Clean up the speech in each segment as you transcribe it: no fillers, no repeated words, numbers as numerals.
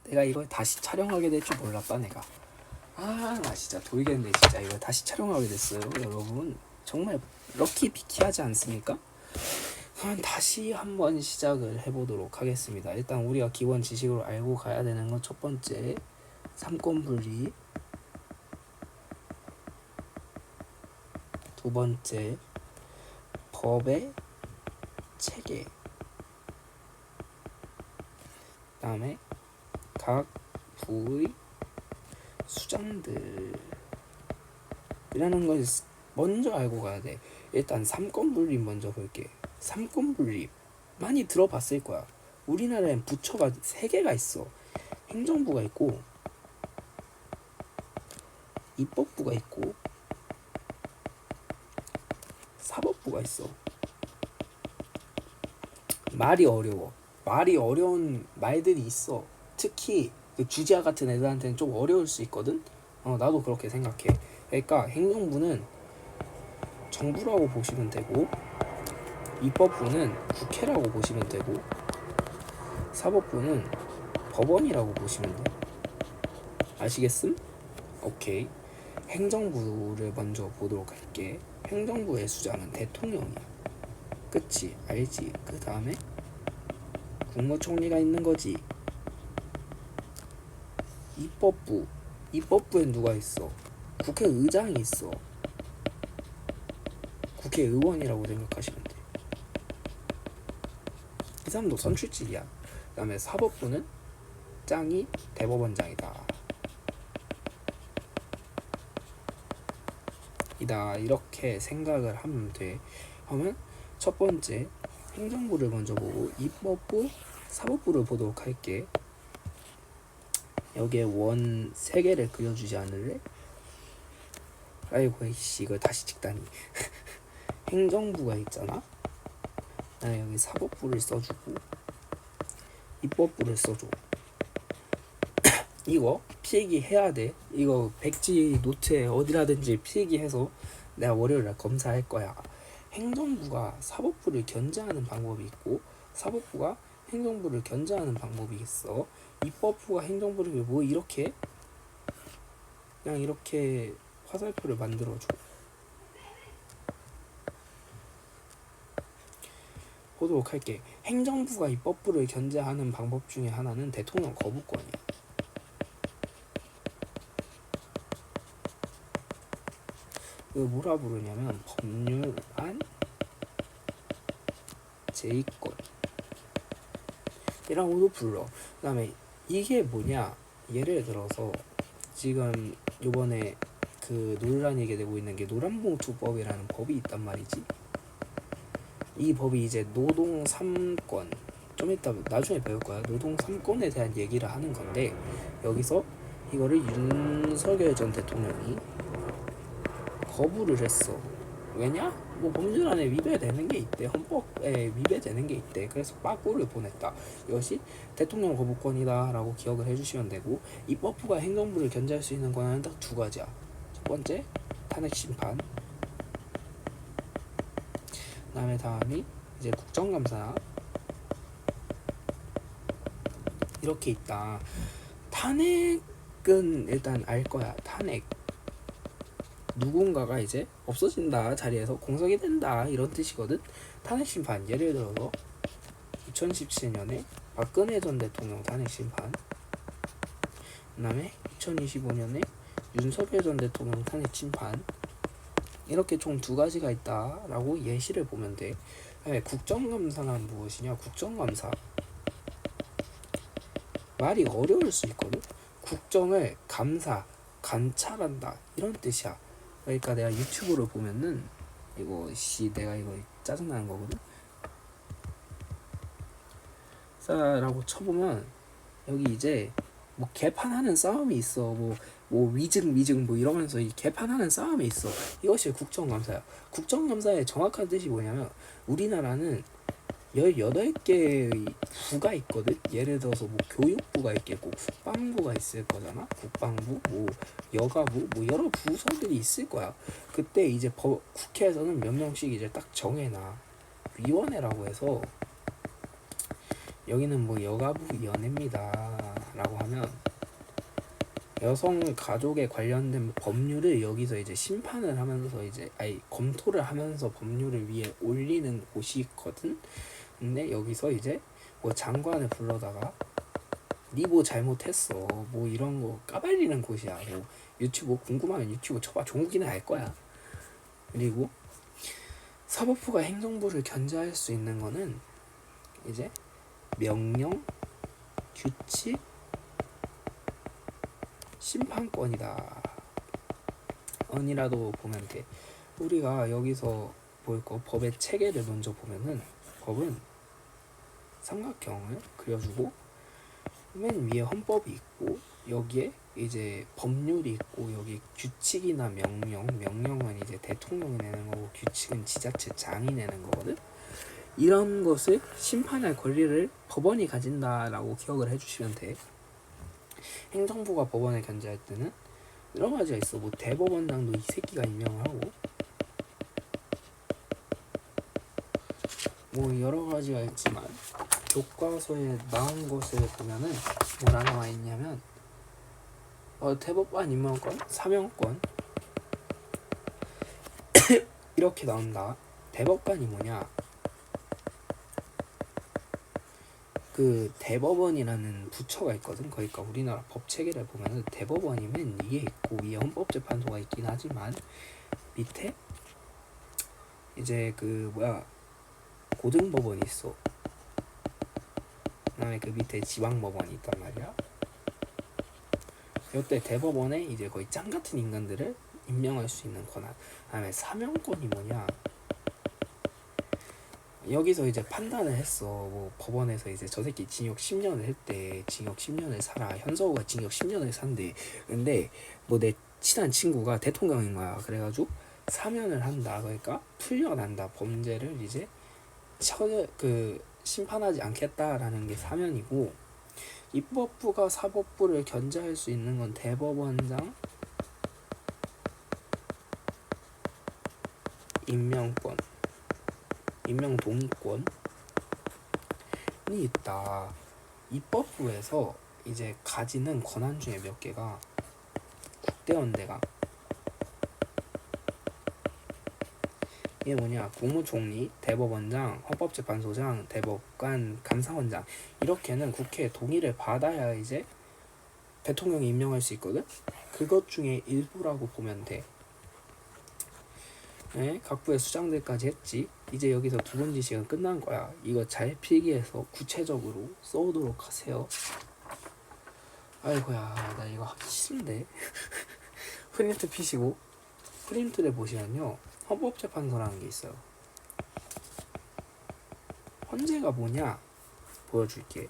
내가 이걸 다시 촬영하게 될 줄 몰랐다 내가. 나 진짜 돌겠네 진짜. 이걸 다시 촬영하게 됐어요 여러분. 정말 럭키 비키하지 않습니까? 그럼 다시 한번 시작을 해보도록 하겠습니다. 일단 우리가 기본 지식으로 알고 가야 되는 건 첫 번째 삼권분리, 두 번째 법의 체계, 그 다음에 각 부의 수장들이라는 걸 먼저 알고 가야 돼. 일단 삼권분립 먼저 볼게. 삼권분립 많이 들어봤을 거야. 우리나라엔 부처가 3개가 있어. 행정부가 있고, 입법부가 있고, 사법부가 있어. 말이 어려워. 말이 어려운 말들이 있어. 특히 그 주지아 같은 애들한테는 좀 어려울 수 있거든. 나도 그렇게 생각해. 그러니까 행정부는 정부라고 보시면 되고, 입법부는 국회라고 보시면 되고, 사법부는 법원이라고 보시면 돼. 아시겠음? 오케이. 행정부를 먼저 보도록 할게. 행정부의 수장은 대통령이야. 그치? 알지? 그 다음에 국무총리가 있는 거지. 입법부엔 누가 있어? 국회의장이 있어. 국회의원이라고 생각하시면 돼. 이 사람도 선출직이야. 그 다음에 사법부는 짱이 대법원장이다. 이렇게 생각을 하면 돼. 그러면 첫 번째 행정부를 먼저 보고 입법부, 사법부를 보도록 할게. 여기에 원 3개를 그려주지 않을래? 아이고 이씨 이걸 다시 찍다니. 행정부가 있잖아. 나 여기 사법부를 써주고 입법부를 써줘. 이거 필기해야 돼. 이거 백지 노트에 어디라든지 필기해서 내가 월요일에 검사할 거야. 행정부가 사법부를 견제하는 방법이 있고, 사법부가 행정부를 견제하는 방법이 있어. 입법부가 행정부를 뭐 이렇게 그냥 이렇게 화살표를 만들어줘. 보도록 할게. 행정부가 입법부를 견제하는 방법 중에 하나는 대통령 거부권이야. 그 뭐라 부르냐면 법률안 제의권 이라고도 불러. 그 다음에 이게 뭐냐, 예를 들어서 지금 요번에 그 논란이 되고 있는 게 노란봉투법이라는 법이 있단 말이지. 이 법이 이제 노동 3권, 좀 이따 나중에 배울 거야. 노동 3권에 대한 얘기를 하는 건데, 여기서 이거를 윤석열 전 대통령이 거부를 했어. 왜냐? 뭐 법률안에 위배되는 게 있대. 헌법에 위배되는 게 있대. 그래서 빠꾸를 보냈다. 이것이 대통령 거부권이다 라고 기억을 해주시면 되고, 입법부가 행정부를 견제할 수 있는 권한은 딱 2가지야. 첫 번째, 탄핵심판. 다음이 이제 국정감사. 이렇게 있다. 탄핵은 일단 알 거야. 탄핵, 누군가가 이제 없어진다, 자리에서 공석이 된다, 이런 뜻이거든. 탄핵심판, 예를 들어서 2017년에 박근혜 전 대통령 탄핵심판, 그 다음에 2025년에 윤석열 전 대통령 탄핵심판, 이렇게 총 2가지가 있다라고 예시를 보면 돼. 국정감사는 무엇이냐? 국정감사, 말이 어려울 수 있거든. 국정을 감사, 관찰한다, 이런 뜻이야. 그러니까 내가 유튜브를 보면은 내가 이거 짜증나는 거거든. 라고 쳐보면 여기 이제 뭐 개판하는 싸움이 있어. 뭐 위증 뭐 이러면서 이 개판하는 싸움이 있어. 이것이 국정감사야. 국정감사의 정확한 뜻이 뭐냐면, 우리나라는 18개의 부가 있거든. 예를 들어서 뭐 교육부가 있겠고, 국방부가 있을 거잖아. 국방부, 뭐 여가부, 뭐 여러 부서들이 있을 거야. 그때 이제 국회에서는 몇 명씩 이제 딱 정해놔. 위원회라고 해서, 여기는 뭐 여가부 위원회입니다 라고 하면 여성 가족에 관련된 법률을 여기서 이제 심판을 하면서 이제 검토를 하면서 법률을 위에 올리는 곳이 있거든. 근데 여기서 이제 뭐 장관을 불러다가 니 뭐 잘못했어 뭐 이런 거 까발리는 곳이야. 뭐 유튜브 궁금하면 유튜브 쳐봐. 종국이는 알 거야. 그리고 사법부가 행정부를 견제할 수 있는 거는 이제 명령, 규칙, 심판권이다. 언이라도 보면 돼. 우리가 여기서 볼 거 법의 체계를 먼저 보면은 법은 삼각형을 그려주고 맨 위에 헌법이 있고 여기에 이제 법률이 있고 여기 규칙이나 명령은 이제 대통령이 내는 거고 규칙은 지자체장이 내는 거거든. 이런 것을 심판할 권리를 법원이 가진다라고 기억을 해주시면 돼. 행정부가 법원을 견제할 때는 여러 가지가 있어. 뭐 대법원장도 이 새끼가 임명을 하고 뭐 여러 가지가 있지만 교과서에 나온 것을 보면은 뭐라 나와 있냐면 대법관 임명권, 사명권 이렇게 나온다. 대법관이 뭐냐? 그 대법원이라는 부처가 있거든. 그러니까 우리나라 법 체계를 보면은 대법원이 맨 위에 있고 위에 헌법재판소가 있긴 하지만 밑에 이제 그 고등법원이 있어. 그다음에 그 밑에 지방법원이 있단 말이야. 이때 대법원에 이제 거의 짱 같은 인간들을 임명할 수 있는 권한. 그다음에 사명권이 뭐냐? 여기서 이제 판단을 했어. 뭐 법원에서 이제 저 새끼 징역 10년을 했대. 징역 10년을 살아. 현서우가 징역 10년을 산대. 근데 뭐 내 친한 친구가 대통령인 거야. 그래가지고 사면을 한다. 그러니까 풀려난다. 범죄를 이제 심판하지 않겠다라는 게 사면이고, 입법부가 사법부를 견제할 수 있는 건 대법원장 임명 동의권이 있다. 입법부에서 이제 가지는 권한 중에 몇 개가 국대원대가 이게 뭐냐? 국무총리, 대법원장, 헌법재판소장, 대법관, 감사원장 이렇게는 국회의 동의를 받아야 이제 대통령이 임명할 수 있거든. 그것 중에 일부라고 보면 돼. 네, 각부의 수장들까지 했지. 이제 여기서 두 번째 시간 끝난 거야. 이거 잘 필기해서 구체적으로 써오도록 하세요. 아이고야, 나 이거 하기 싫은데. 프린트 피시고 프린트를 보시면요, 헌법재판소라는 게 있어요. 헌재가 뭐냐 보여줄게.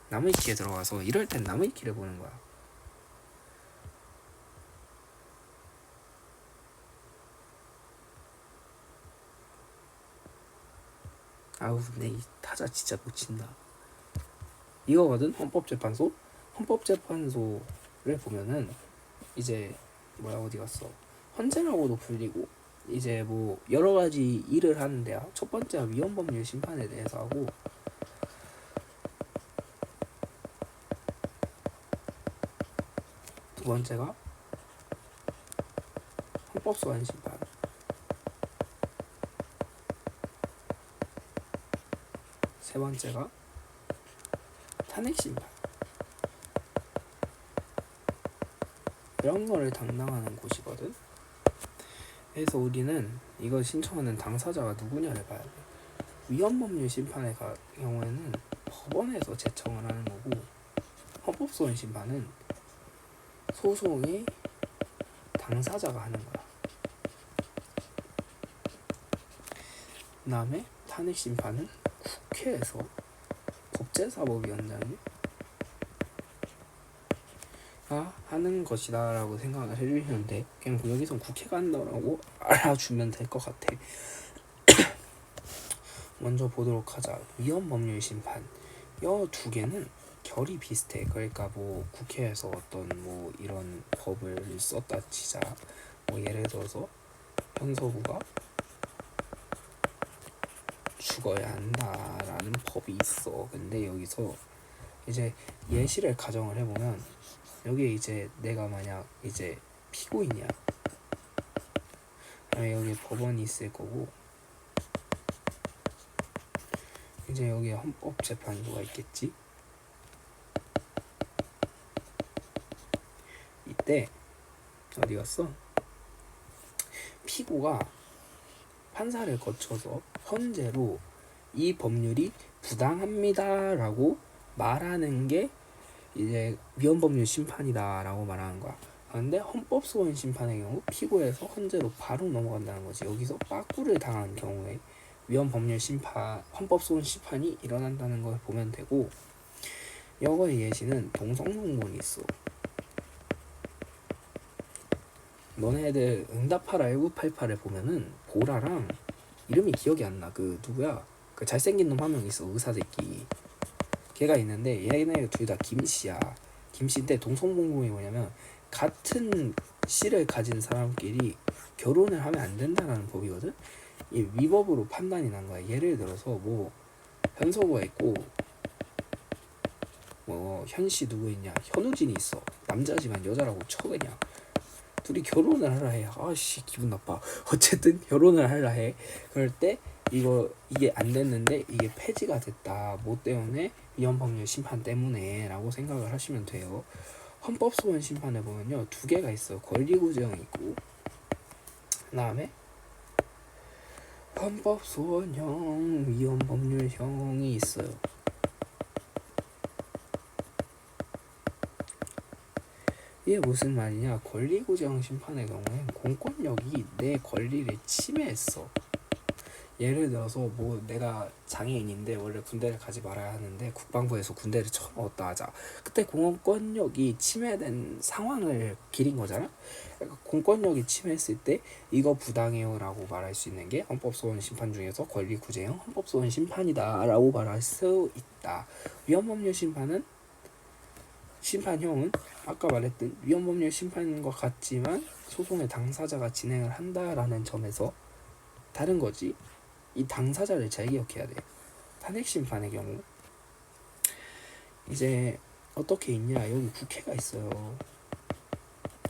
나무위키에 들어가서 이럴 땐 나무위키를 보는 거야. 아우, 근데 이 타자 진짜 놓친다. 이거거든. 헌법재판소를 보면은 이제 어디 갔어? 헌재라고도 불리고 이제 뭐 여러 가지 일을 하는데요. 첫 번째가 위헌법률 심판에 대해서 하고, 두 번째가 헌법소원 심판, 세 번째가 탄핵 심판. 이런 거를 담당하는 곳이거든. 그래서 우리는 이걸 신청하는 당사자가 누구냐를 봐야 돼. 위헌법률 심판의 경우에는 법원에서 제청을 하는 거고, 헌법소원 심판은 소송의 당사자가 하는 거야. 그 다음에 탄핵 심판은 국회에서 법제사법위원장이 하는 것이다 라고 생각을 해주시는데, 그냥 여기서 국회가 한다라고 알아주면 될 것 같아. 먼저 보도록 하자. 위헌법률 심판. 이 두 개는 결이 비슷해. 그러니까 뭐 국회에서 어떤 뭐 이런 법을 썼다 치자. 뭐 예를 들어서 현서구가 죽어야 한다라는 법이 있어. 근데 여기서 이제 예시를 가정을 해보면 여기에 이제 내가 만약 이제 피고인이야. 여기 법원이 있을 거고, 이제 여기에 헌법재판소가 있겠지. 이때 어디 갔어? 피고가 판사를 거쳐서 헌재로 이 법률이 부당합니다라고 말하는 게 이제 위헌법률 심판이다라고 말하는 거야. 그런데 헌법소원 심판의 경우 피고에서 헌재로 바로 넘어간다는 거지. 여기서 빠꾸를 당한 경우에 위헌법률 심판, 헌법소원 심판이 일어난다는 걸 보면 되고, 여거의 예시는 동성농본이 있어. 너네들 응답하라 1988을 보면은 보라랑 이름이 기억이 안 나. 그 누구야? 그 잘생긴 놈 한 명 있어. 의사 새끼. 걔가 있는데 얘네 둘 다 김씨야. 김씨인데 동성공범이 뭐냐면 같은 씨를 가진 사람끼리 결혼을 하면 안 된다라는 법이거든. 이 위법으로 판단이 난 거야. 예를 들어서 뭐 현석우가 있고 뭐 현씨 누구 있냐, 현우진이 있어. 남자지만 여자라고 쳐 그냥. 둘이 결혼을 하라 해. 아씨 기분 나빠. 어쨌든 결혼을 하라 해. 그럴 때 이게 안 됐는데 이게 폐지가 됐다. 뭐 때문에? 위헌법률 심판 때문에 라고 생각을 하시면 돼요. 헌법소원 심판에 보면요, 두 개가 있어요. 권리구제형이 있고, 그 다음에 헌법소원형, 위헌법률형이 있어요. 이게 무슨 말이냐? 권리구제형 심판의 경우엔 공권력이 내 권리를 침해했어. 예를 들어서 뭐 내가 장애인인데 원래 군대를 가지 말아야 하는데 국방부에서 군대를 처음 넣었다 하자. 그때 공권력이 침해된 상황을 기린 거잖아. 그러니까 공권력이 침해했을 때 이거 부당해요 라고 말할 수 있는 게 헌법소원 심판 중에서 권리구제형 헌법소원 심판이다 라고 말할 수 있다. 위헌법률 심판형은 아까 말했던 위헌법률 심판과 같지만 소송의 당사자가 진행을 한다라는 점에서 다른 거지. 이 당사자를 잘 기억해야 돼. 탄핵심판의 경우 이제 어떻게 있냐, 여기 국회가 있어요.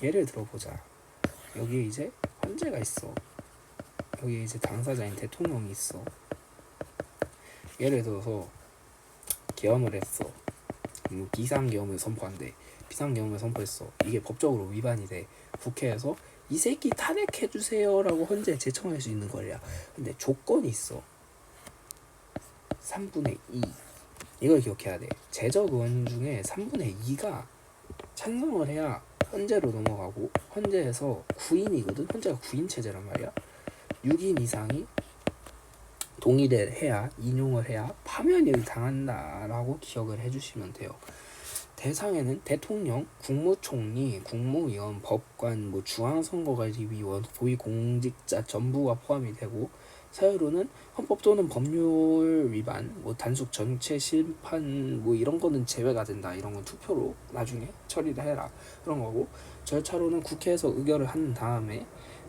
예를 들어보자. 여기에 이제 헌재가 있어. 여기에 이제 당사자인 대통령이 있어. 예를 들어서 계엄을 했어. 비상계엄을 선포한대. 비상계엄을 선포했어. 이게 법적으로 위반이 돼. 국회에서 이 새끼 탄핵해주세요 라고 헌재에 제청할 수 있는 거야. 근데 조건이 있어. 3분의 2. 이걸 기억해야 돼. 제적 의원 중에 3분의 2가 찬성을 해야 헌재로 넘어가고, 헌재에서 9인이거든. 헌재가 9인 체제란 말이야. 6인 이상이 동의를 해야, 인용을 해야 파면을 당한다라고 기억을 해주시면 돼요. 대상에는 대통령, 국무총리, 국무위원, 법관, 뭐 중앙선거관리위원, 고위공직자 전부가 포함이 되고, 사유로는 헌법 또는 법률 위반, 뭐 단속 전체 심판 뭐 이런 거는 제외가 된다. 이런 건 투표로 나중에 처리를 해라. 그런 거고, 절차로는 국회에서 의결을 한 다음에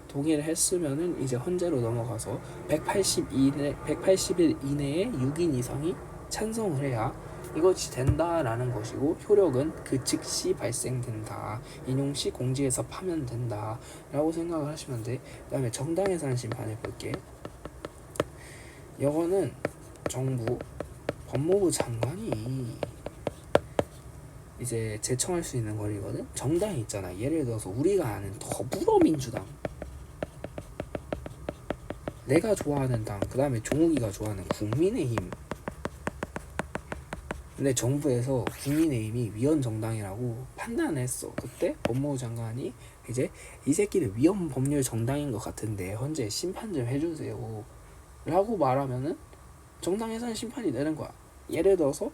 동의를 했으면은 이제 헌재로 넘어가서 180일 이내에 6인 이상이 찬성을 해야 이것이 된다라는 것이고, 효력은 그 즉시 발생된다. 인용 시 공지에서 파면된다 라고 생각을 하시면 돼. 그 다음에 정당해산 심판해 볼게. 이거는 정부, 법무부 장관이 이제 제청할 수 있는 거리거든. 정당이 있잖아. 예를 들어서 우리가 아는 더불어민주당, 내가 좋아하는 당, 그 다음에 종욱이가 좋아하는 국민의힘. 근데 정부에서 국민의힘이 위헌정당이라고 판단했어. 그때 법무부 장관이 이제 이 새끼들 위헌법률 정당인 것 같은데 헌재 심판 좀 해주세요 라고 말하면은 정당해산 심판이 되는 거야. 예를 들어서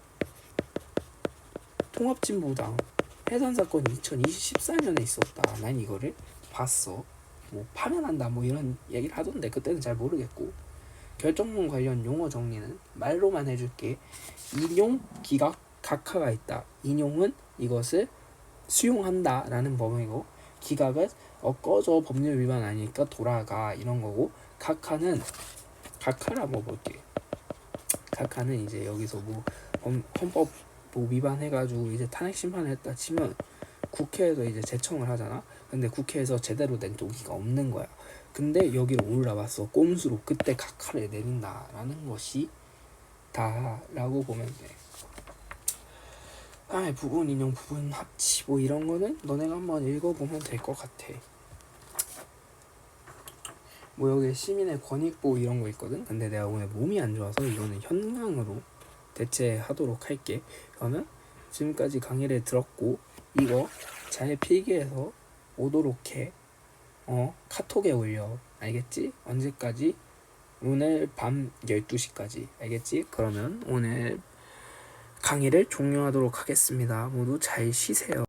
통합진보당 해산 사건이 2014년에 있었다. 난 이거를 봤어. 뭐 파면한다 뭐 이런 얘기를 하던데 그때는 잘 모르겠고, 결정문 관련 용어 정리는 말로만 해줄게. 인용, 기각, 각하가 있다. 인용은 이것을 수용한다 라는 범위고, 기각은 꺼져 법률 위반 아니니까 돌아가 이런 거고, 각하는 각하라 뭐 볼게. 각하는 이제 여기서 뭐 헌법 뭐 위반해가지고 이제 탄핵 심판을 했다 치면 국회에서 이제 제청을 하잖아. 근데 국회에서 제대로 된 동의가 없는 거야. 근데 여기로 올라왔어. 꼼수로 그때 각하를 내린다라는 것이 다라고 보면 돼. 다음에 부분 인용, 부분 합치 뭐 이런 거는 너네가 한번 읽어보면 될 것 같아. 뭐 여기 시민의 권익보 이런 거 있거든. 근데 내가 오늘 몸이 안 좋아서 이거는 현강으로 대체하도록 할게. 그러면 지금까지 강의를 들었고 이거 잘 필기해서 오도록 해. 카톡에 올려. 알겠지? 언제까지? 오늘 밤 12시까지. 알겠지? 그러면 오늘 강의를 종료하도록 하겠습니다. 모두 잘 쉬세요.